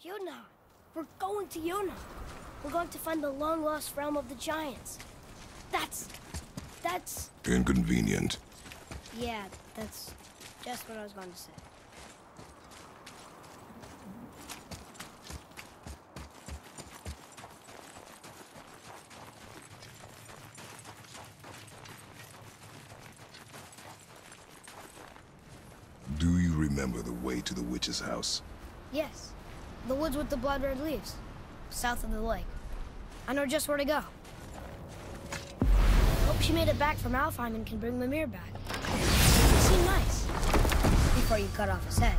Yuna! We're going to Yuna! We're going to find the long-lost realm of the giants. That's... Inconvenient. Yeah, that's just what I was going to say. Do you remember the way to the witch's house? Yes. The woods with the blood-red leaves. South of the lake. I know just where to go. Hope she made it back from Alfheim and can bring Mimir back. It seemed nice. Before you cut off his head.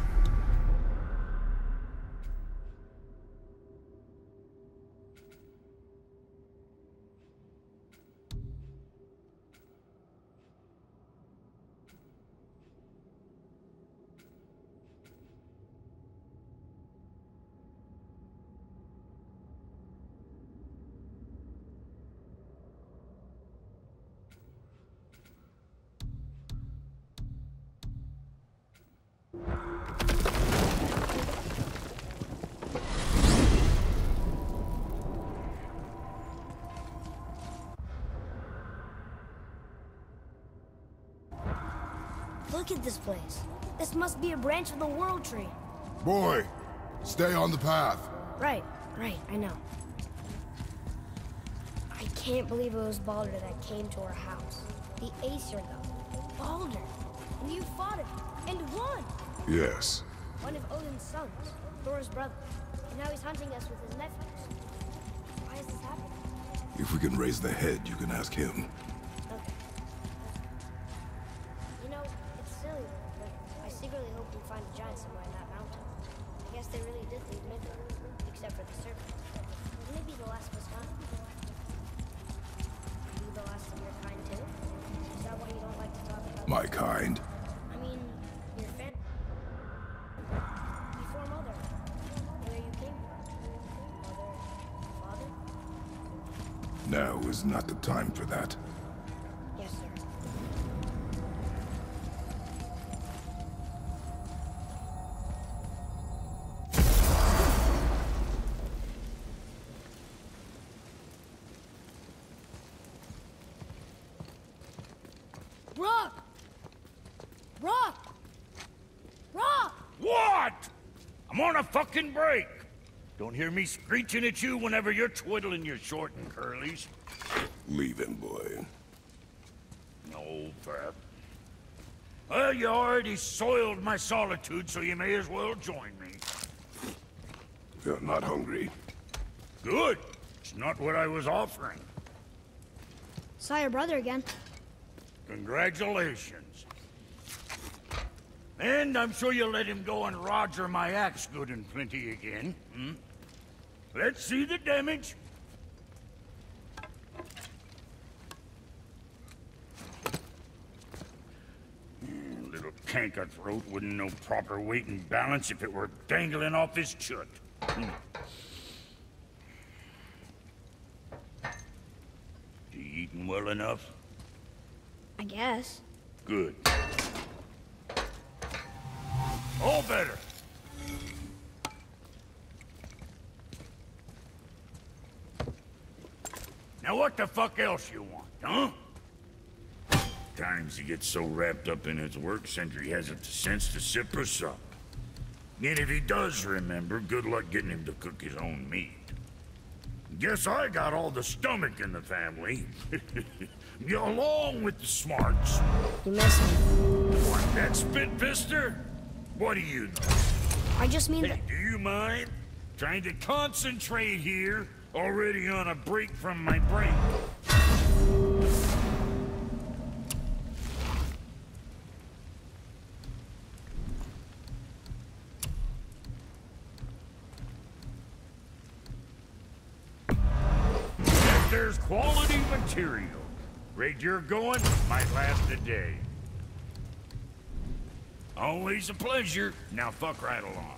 Look at this place. This must be a branch of the World Tree. Boy, stay on the path. Right, I know. I can't believe it was Baldur that came to our house. The Aesir, though. Baldur. And you fought him. And won! Yes. One of Odin's sons. Thor's brother. And now he's hunting us with his nephews. Why is this happening? If we can raise the head, you can ask him. Okay. You know, it's silly, but I secretly hope we find a giant somewhere in that mountain. I guess they really did leave Midgard, except for the serpent. Maybe the last was kind. Maybe the last of your kind too? Is that why you don't like to talk about My kind? I mean, your family. Before Mother. Where you came from. Mother, father? Now is not the time for that. Yes, sir. Rock! Rock! Rock! What? I'm on a fucking break. Don't hear me screeching at you whenever you're twiddling your short and curlies. Leave him, boy. No, Pep. Well, you already soiled my solitude, so you may as well join me. You're not hungry. Good. It's not what I was offering. Saw your brother again. Congratulations. And I'm sure you'll let him go and Roger my axe good and plenty again. Hmm? Let's see the damage. Little canker-throat wouldn't know proper weight and balance if it were dangling off his chut. You eating well enough? I guess. Good. All better. Now what the fuck else you want, huh? Times he gets so wrapped up in his work, Sentry hasn't the sense to sip or sup. And if he does remember, good luck getting him to cook his own meat. Guess I got all the stomach in the family. Along with the smarts. You missed me. What, that spit-fister? What do you know? I just mean that... Hey, do you mind? Trying to concentrate here, already on a break from my break. If there's quality material, rate you're going, might last a day. Always a pleasure. Now fuck right along.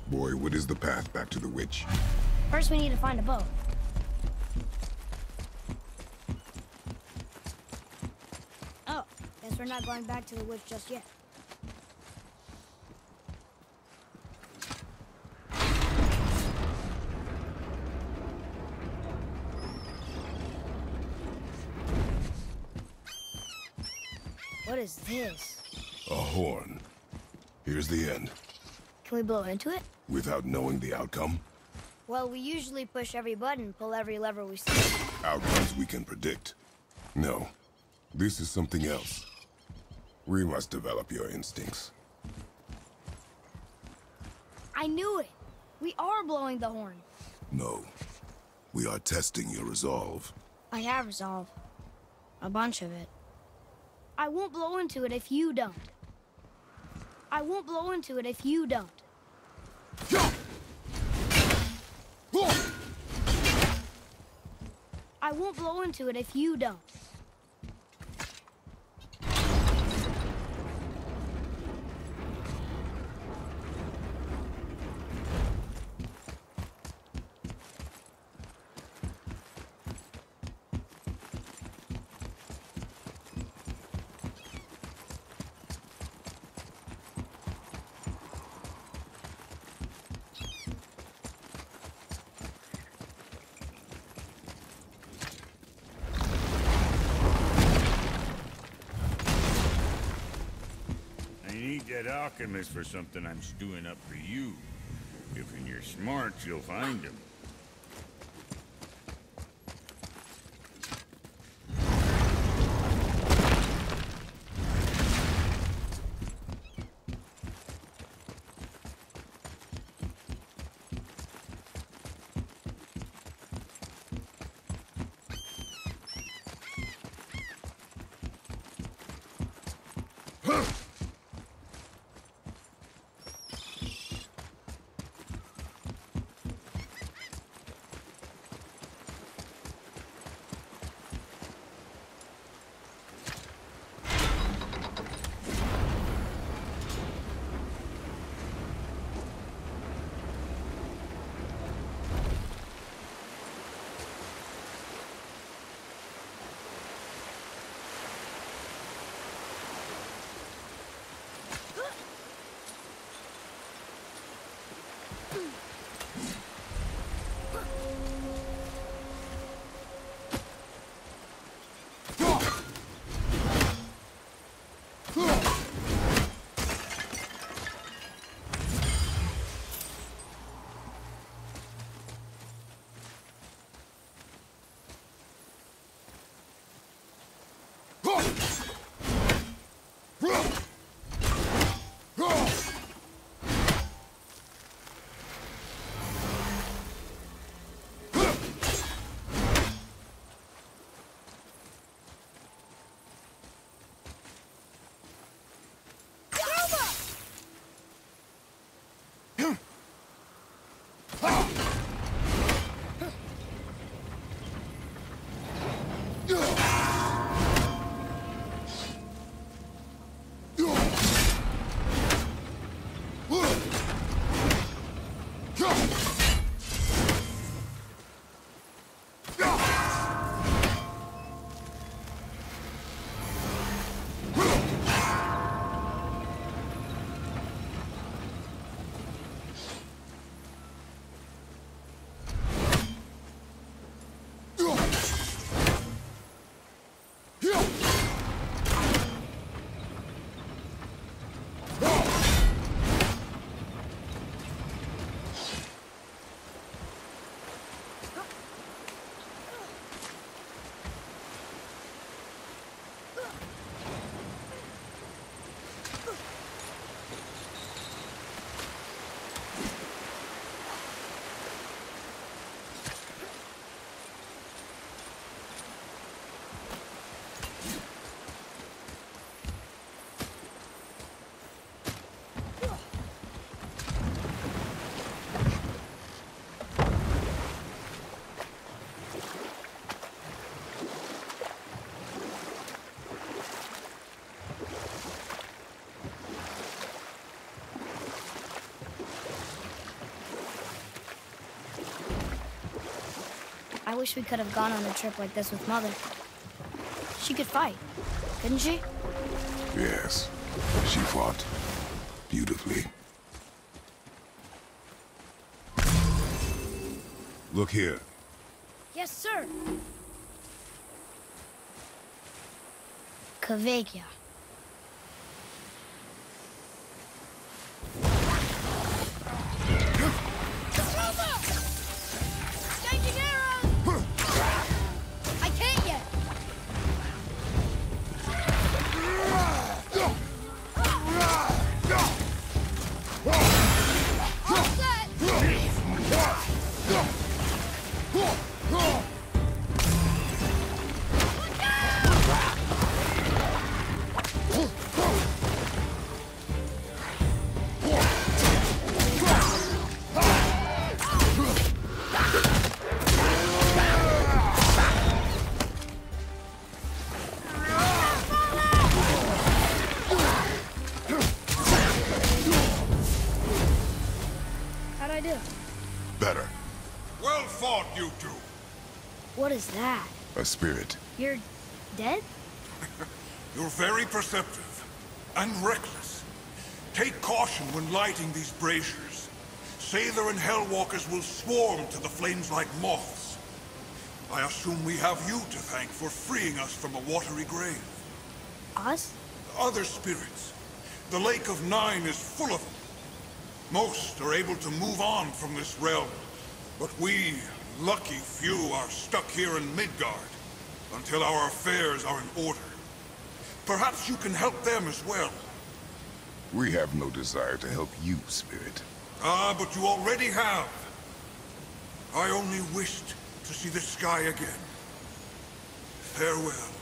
Boy, what is the path back to the witch? First we need to find a boat. Guess we're not going back to the woods just yet. What is this? A horn. Here's the end. Can we blow into it? Without knowing the outcome? Well, we usually push every button, pull every lever we see. Outcomes we can predict. No. This is something else. We must develop your instincts. I knew it! We are blowing the horn. No. We are testing your resolve. I have resolve. A bunch of it. I won't blow into it if you don't. I won't blow into it if you don't. I won't blow into it if you don't. That alchemist for something I'm stewing up for you. If you're smart, you'll find him. I wish we could have gone on a trip like this with Mother. She could fight, couldn't she? Yes, she fought beautifully. Look here. Yes, sir. Kvekia. Changing arrows! I can't yet. All set. How'd I do? Better. Well fought, you two. What is that? A spirit. You're dead? You're very perceptive and reckless. Take caution when lighting these braziers. Sailor and Hellwalkers will swarm to the flames like moths. I assume we have you to thank for freeing us from a watery grave. Us? Other spirits. The Lake of Nine is full of them. Most are able to move on from this realm, but we, lucky few, are stuck here in Midgard until our affairs are in order. Perhaps you can help them as well. We have no desire to help you, Spirit. Ah, but you already have. I only wished to see the sky again. Farewell.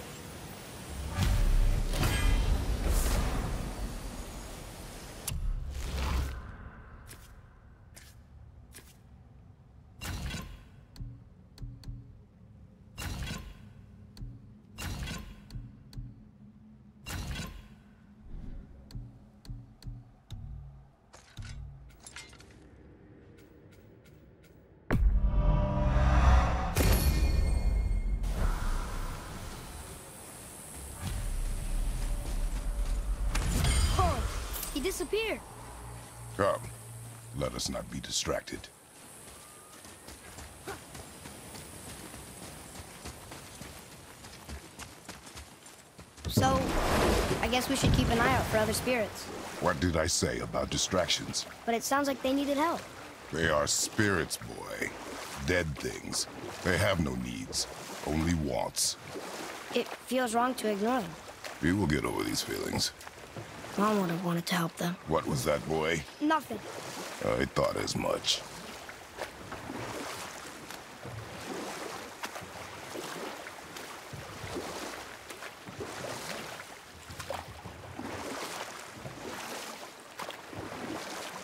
He disappeared. Come, let us not be distracted. So, I guess we should keep an eye out for other spirits. What did I say about distractions? But it sounds like they needed help. They are spirits, boy. Dead things. They have no needs, only wants. It feels wrong to ignore them. You will get over these feelings. Mom would have wanted to help them. What was that, boy? Nothing. I thought as much.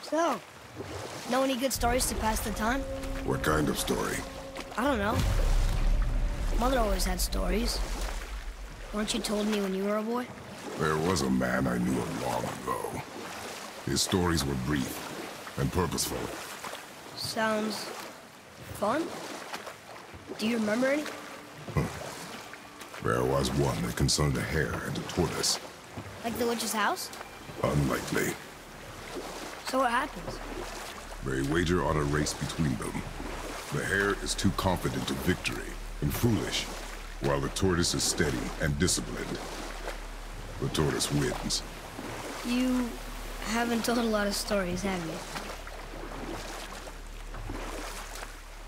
So, know any good stories to pass the time? What kind of story? I don't know. Mother always had stories. Weren't you told me when you were a boy? There was a man I knew long ago. His stories were brief and purposeful. Sounds fun. Do you remember any? There was one that concerned a hare and a tortoise. Like the witch's house? Unlikely. So what happens? They wager on a race between them. The hare is too confident of victory and foolish, while the tortoise is steady and disciplined. The tortoise wins. You haven't told a lot of stories, have you?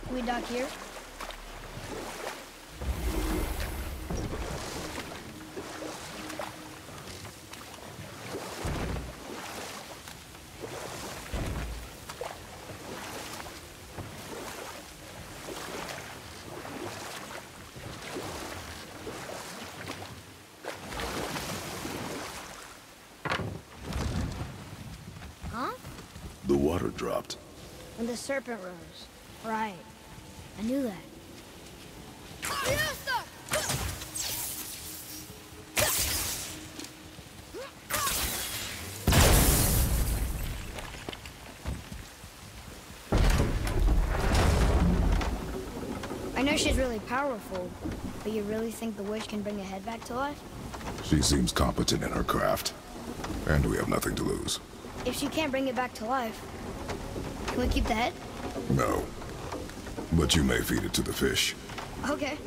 Can we dock here? Huh? The water dropped. When the serpent rose. Right. I knew that. I know she's really powerful, but you really think the witch can bring a head back to life? She seems competent in her craft. And we have nothing to lose. If she can't bring it back to life, can we keep the head? No. But you may feed it to the fish. Okay.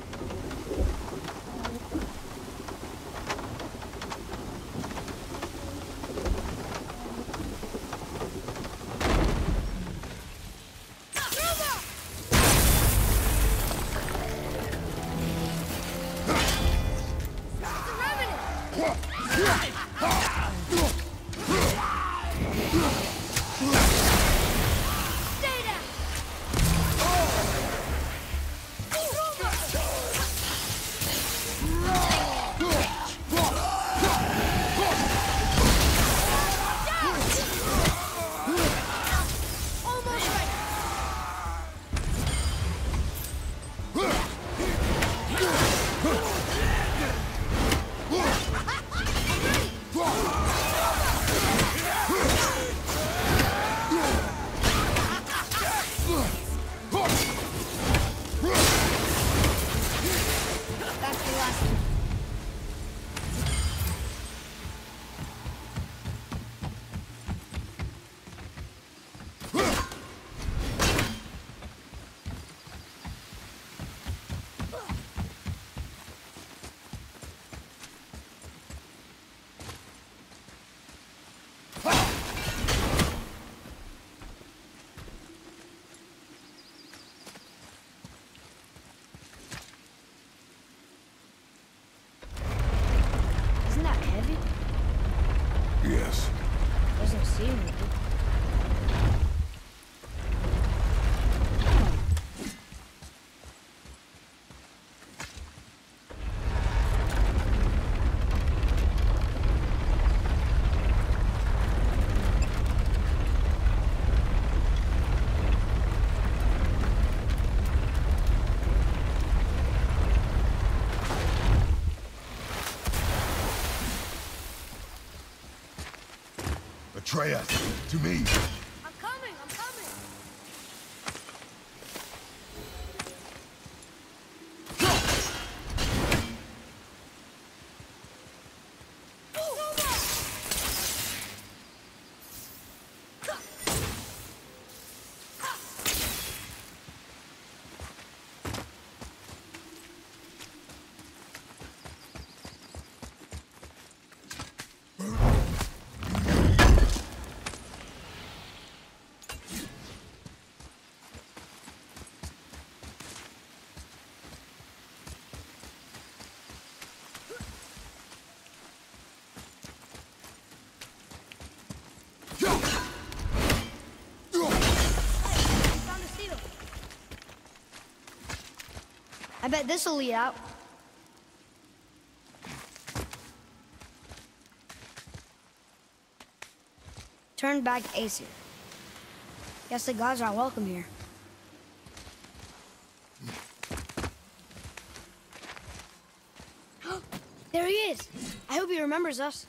Yes. Doesn't seem like it. Atreus, to me. I'm coming! I'm coming! Found a seal. I bet this'll lead out. Turn back Aesir. Guess the gods aren't welcome here. There he is! I hope he remembers us.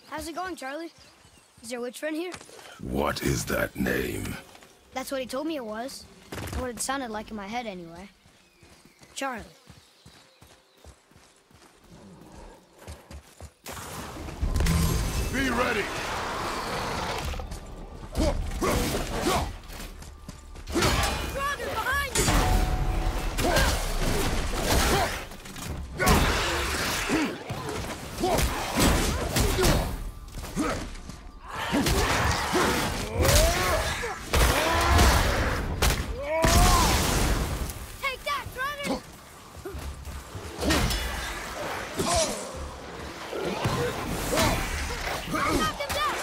How's it going, Charlie? Is your witch friend here? What is that name? That's what he told me it was. What it sounded like in my head, anyway. Charlie. Be ready! Dragon, behind you! Take that, Dragon! Knock him down!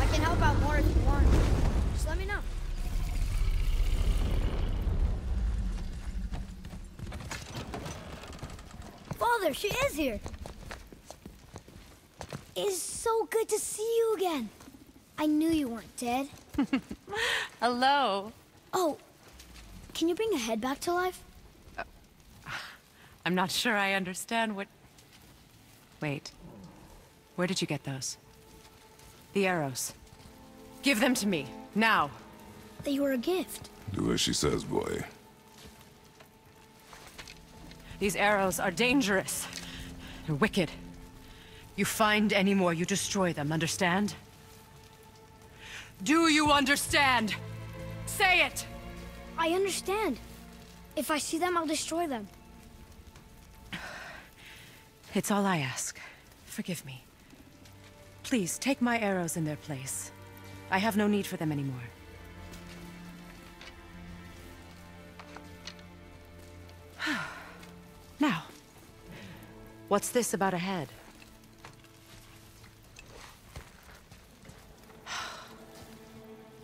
I can help out more if you want. Just let me know. Father, she is here. is so good to see you again. I knew you weren't dead. Hello. Oh, can you bring a head back to life? I'm not sure I understand what... Wait. Where did you get those? The arrows. Give them to me, now. They were a gift. Do as she says, boy. These arrows are dangerous. They're wicked. You find any more, you destroy them, understand? Do you understand? Say it! I understand. If I see them, I'll destroy them. It's all I ask. Forgive me. Please, take my arrows in their place. I have no need for them anymore. Now, what's this about a head?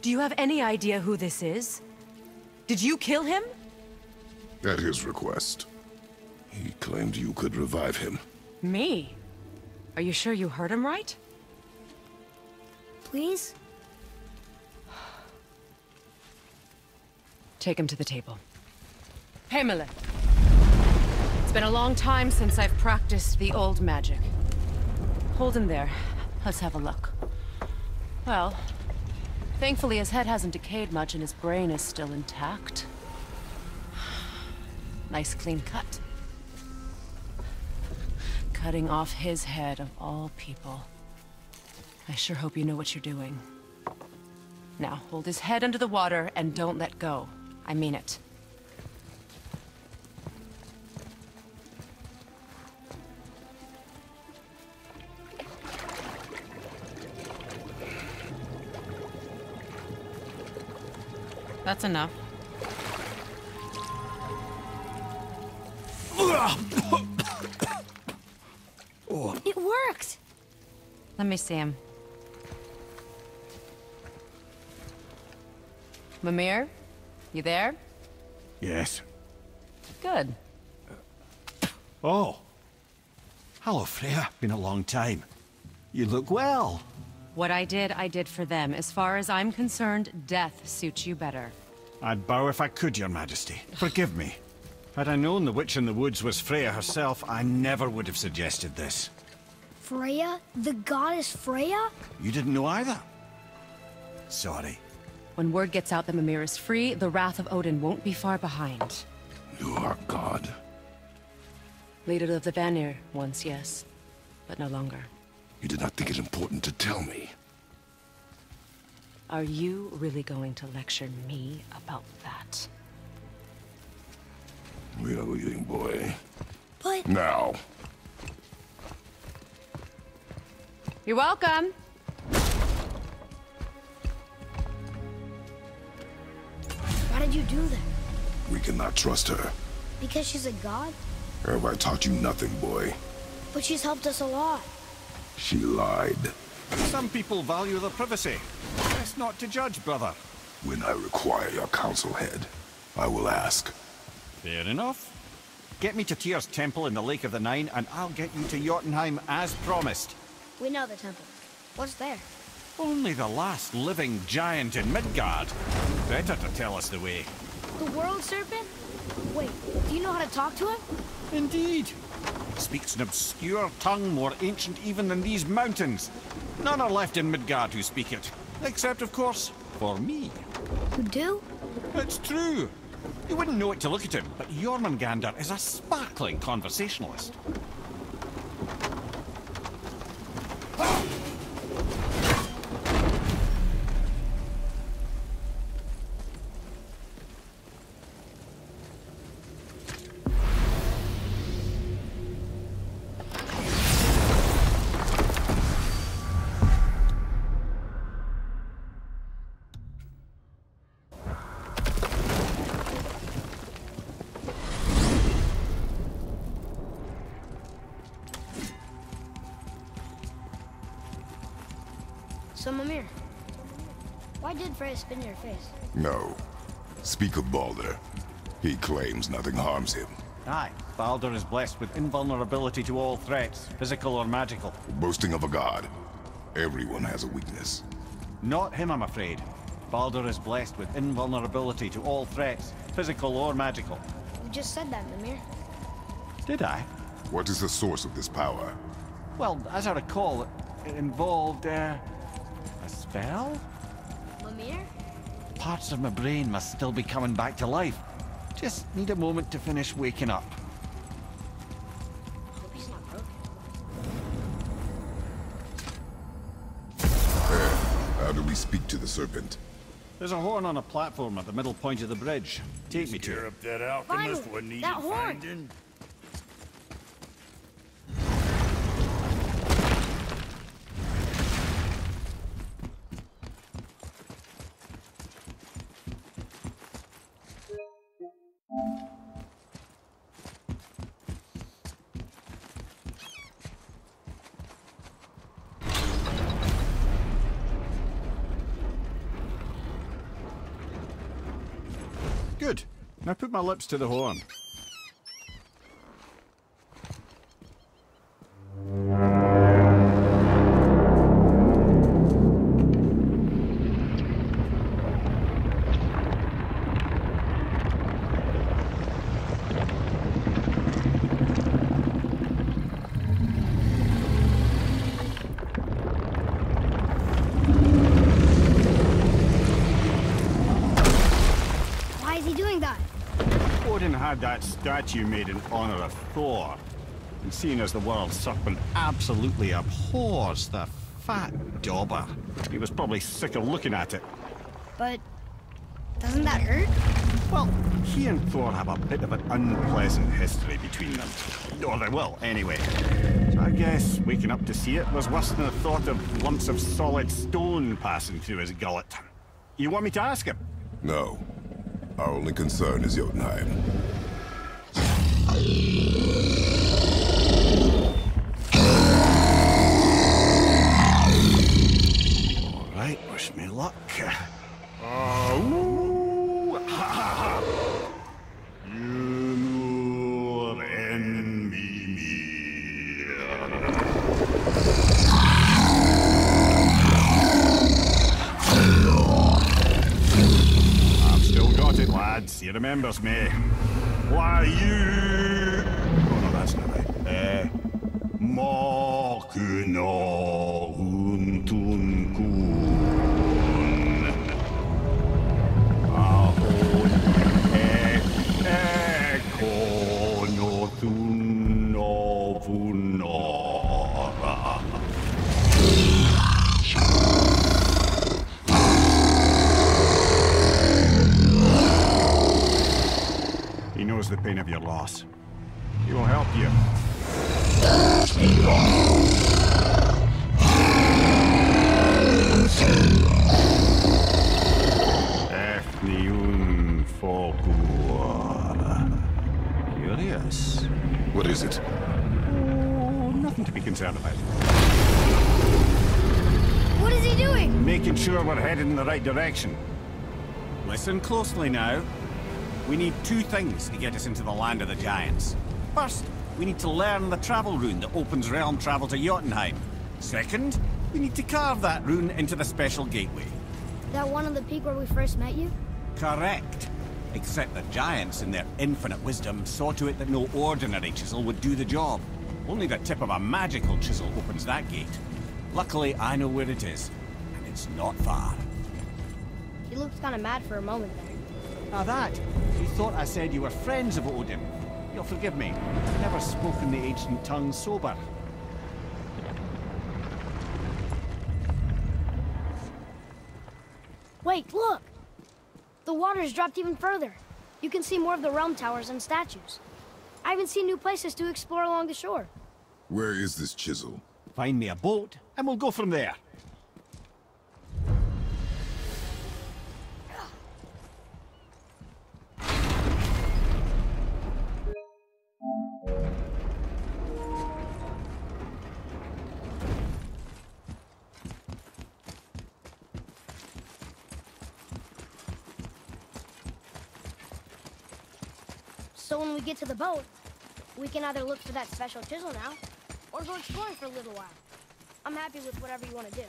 Do you have any idea who this is? Did you kill him? At his request. He claimed you could revive him. Me? Are you sure you heard him right? Please? Take him to the table. Himmelen. It's been a long time since I've practiced the old magic. Hold him there. Let's have a look. Well, thankfully his head hasn't decayed much and his brain is still intact. Nice clean cut. Cutting off his head of all people. I sure hope you know what you're doing. Now, hold his head under the water and don't let go. I mean it. That's enough. It worked! Let me see him. Mimir? You there? Yes. Good. Oh. Hello, Freya. Been a long time. You look well. What I did for them. As far as I'm concerned, death suits you better. I'd bow if I could, Your Majesty. Forgive me. Had I known the witch in the woods was Freya herself, I never would have suggested this. Freya? The goddess Freya? You didn't know either? Sorry. When word gets out that Mimir is free, the wrath of Odin won't be far behind. You are God. Leader of the Vanir, once, yes. But no longer. You did not think it important to tell me. Are you really going to lecture me about that? We are leaving, boy. But... Now. You're welcome. Why did you do that? We cannot trust her. Because she's a god? Have I taught you nothing, boy? But she's helped us a lot. She lied. Some people value their privacy. Best not to judge, brother. When I require your council head, I will ask. Fair enough. Get me to Tyr's temple in the Lake of the Nine, and I'll get you to Jotunheim as promised. We know the temple. What's there? Only the last living giant in Midgard. Better to tell us the way. The World Serpent? Wait, do you know how to talk to him? Indeed. Speaks an obscure tongue more ancient even than these mountains. None are left in Midgard who speak it. Except, of course, for me. You do? It's true. You wouldn't know it to look at him, but Jormungandr is a sparkling conversationalist. So, Mimir, why did Freya spin your face? No. Speak of Baldur. He claims nothing harms him. Aye, Baldur is blessed with invulnerability to all threats, physical or magical. Boasting of a god. Everyone has a weakness. Not him, I'm afraid. Baldur is blessed with invulnerability to all threats, physical or magical. You just said that, Mimir. Did I? What is the source of this power? Well, as I recall, it involved, a spell? Mimir? Parts of my brain must still be coming back to life. Just need a moment to finish waking up. Hope he's not broken. How do we speak to the Serpent? There's a horn on a platform at the middle point of the bridge. Take me to Scare it. up that alchemist Finally, wasn't easy that horn. finding. Good. Now put my lips to the horn. Why is he doing that? Odin had that statue made in honor of Thor. And seeing as the World Serpent absolutely abhors the fat dauber, he was probably sick of looking at it. But doesn't that hurt? Well, he and Thor have a bit of an unpleasant history between them. Or they will, anyway. So I guess waking up to see it was worse than the thought of lumps of solid stone passing through his gullet. You want me to ask him? No. Our only concern is Jotunheim. All right, wish me luck. Ooh, ha, ha, ha. You envy me. I've still got it, lads. He remembers me. Why you? Oh no, that's not right. Makuna huntun kun. Ahon ekonotun novunora. He knows the pain of your loss. He will help you. Efniun Fogur. Curious. What is it? Oh, nothing to be concerned about. What is he doing? Making sure we're headed in the right direction. Listen closely now. We need two things to get us into the land of the giants. First, we need to learn the travel rune that opens realm travel to Jotunheim. Second, we need to carve that rune into the special gateway. That one on the peak where we first met you? Correct. Except the giants, in their infinite wisdom, saw to it that no ordinary chisel would do the job. Only the tip of a magical chisel opens that gate. Luckily, I know where it is, and it's not far. He looked kind of mad for a moment there. Now that, you thought I said you were friends of Odin. You'll forgive me. I've never spoken the ancient tongue sober. Wait, look! The water's dropped even further. You can see more of the realm towers and statues. I even see new places to explore along the shore. Where is this chisel? Find me a boat, and we'll go from there. So when we get to the boat, we can either look for that special chisel now, or go exploring for a little while. I'm happy with whatever you want to do.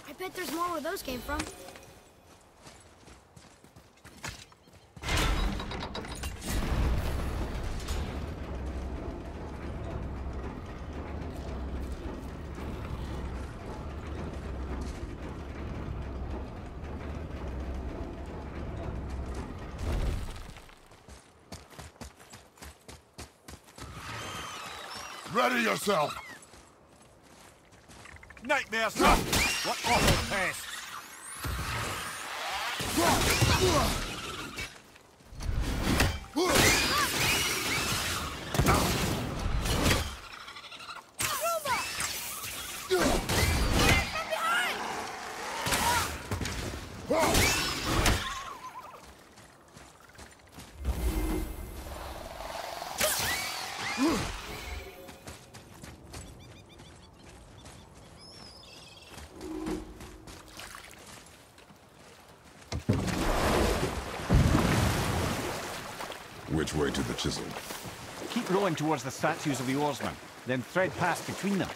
I bet there's more where those came from. Ready yourself! Nightmare, son! What awful pest! Which way to the chisel? Keep rowing towards the statues of the oarsmen, then thread past between them.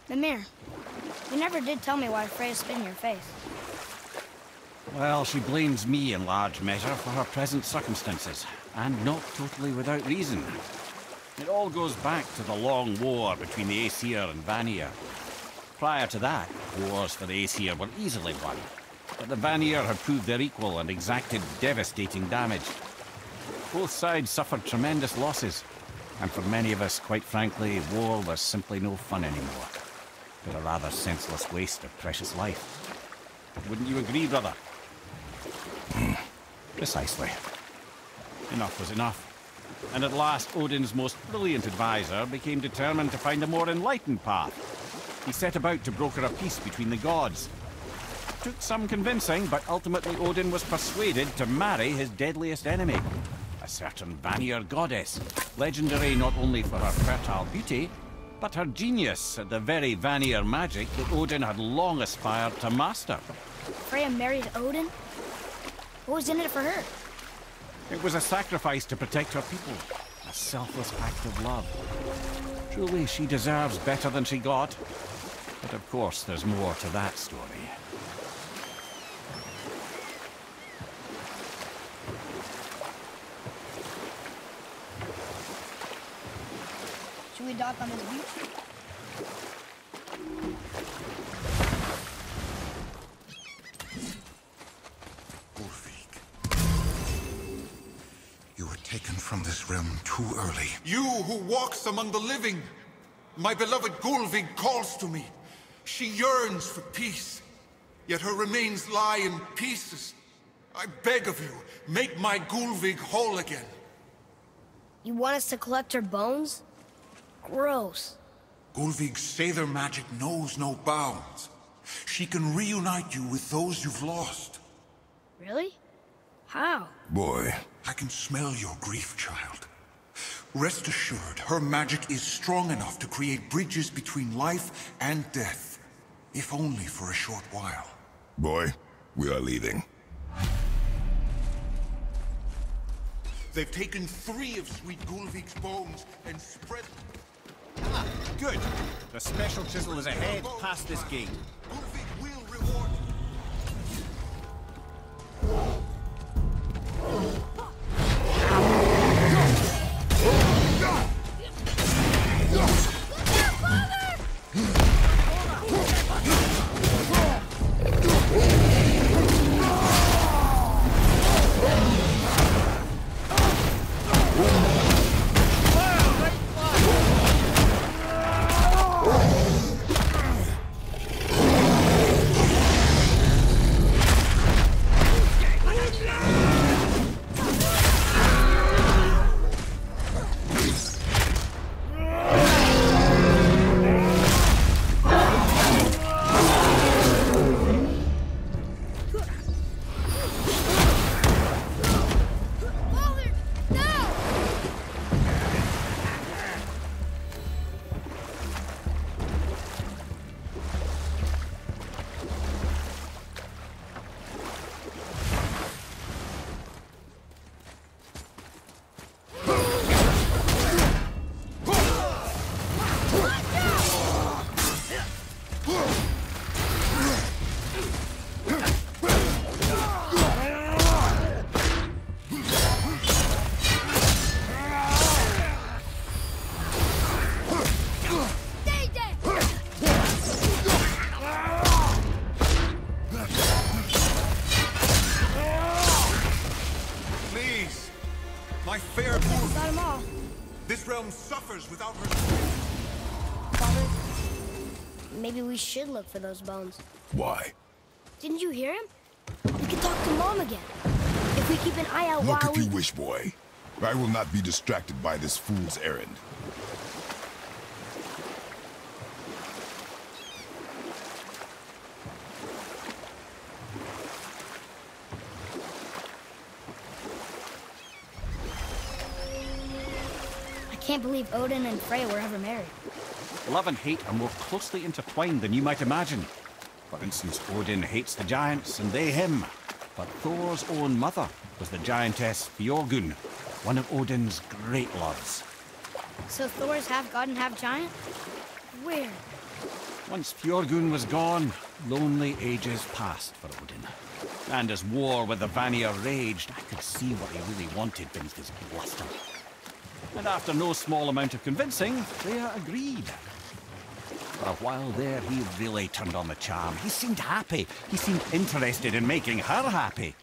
Mimir, you never did tell me why Freya spit in your face. Well, she blames me in large measure for her present circumstances, and not totally without reason. It all goes back to the long war between the Aesir and Vanir. Prior to that, wars for the Aesir were easily won, but the Vanir had proved their equal and exacted devastating damage. Both sides suffered tremendous losses, and for many of us, quite frankly, war was simply no fun anymore, but a rather senseless waste of precious life. Wouldn't you agree, brother? Precisely. Enough was enough. And at last, Odin's most brilliant advisor became determined to find a more enlightened path. He set about to broker a peace between the gods. It took some convincing, but ultimately Odin was persuaded to marry his deadliest enemy, a certain Vanir goddess, legendary not only for her fertile beauty, but her genius at the very Vanir magic that Odin had long aspired to master. Freya married Odin? What was in it for her? It was a sacrifice to protect her people, a selfless act of love. Truly, she deserves better than she got. But of course, there's more to that story. Should we dock on this beach? Taken from this realm too early. You who walks among the living! My beloved Gulvig calls to me. She yearns for peace, yet her remains lie in pieces. I beg of you, make my Gulvig whole again. You want us to collect her bones? Gross. Gulvig's Sather magic knows no bounds. She can reunite you with those you've lost. Really? How? Boy. I can smell your grief, child. Rest assured, her magic is strong enough to create bridges between life and death, if only for a short while. Boy, we are leaving. They've taken 3 of Sweet Gulvik's bones and spread... Ah, good. The special chisel is ahead past this gate. Gulvik will reward... My fair Gulvik! Got them all. This realm suffers without her... Father, maybe we should look for those bones. Why? Didn't you hear him? We can talk to Mom again. If we keep an eye out Look while if we... you wish, boy. I will not be distracted by this fool's errand. I can't believe Odin and Freya were ever married. Love and hate are more closely intertwined than you might imagine. For instance, Odin hates the giants and they him. But Thor's own mother was the giantess Fjorgun, one of Odin's great loves. So Thor's half god and half giant? Weird. Once Fjorgun was gone, lonely ages passed for Odin. And as war with the Vanir raged, I could see what he really wanted beneath his bluster. And after no small amount of convincing, Freya agreed. For a while there, he really turned on the charm. He seemed happy. He seemed interested in making her happy.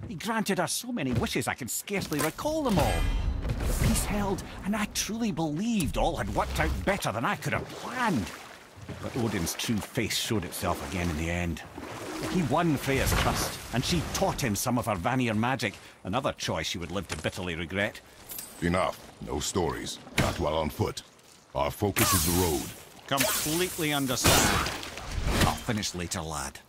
He granted her so many wishes I can scarcely recall them all. The peace held, and I truly believed all had worked out better than I could have planned. But Odin's true face showed itself again in the end. He won Freya's trust, and she taught him some of her Vanir magic, another choice she would live to bitterly regret. Enough. No stories. Not while on foot. Our focus is the road. Completely understand. I'll finish later, lad.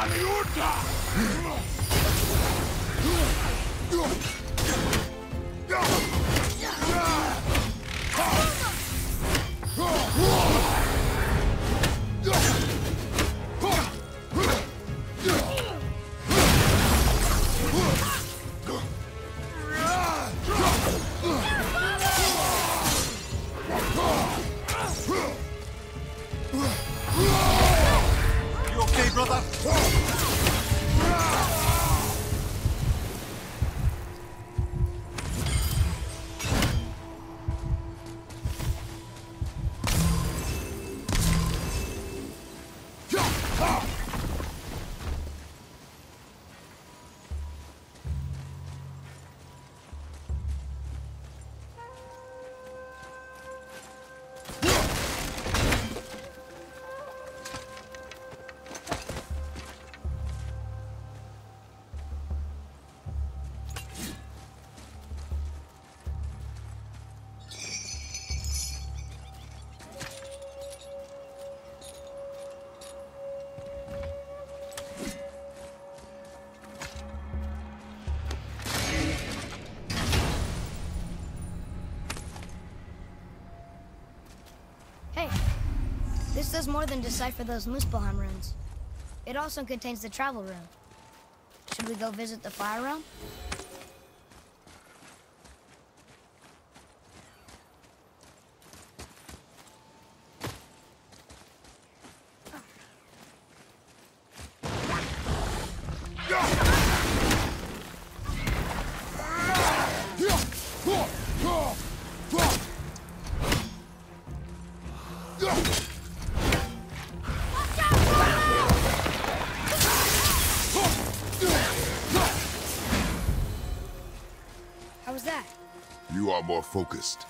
You okay, brother? Hey, this does more than decipher those Muspelheim runes. It also contains the travel rune. Should we go visit the Fire Realm? How was that? You are more focused.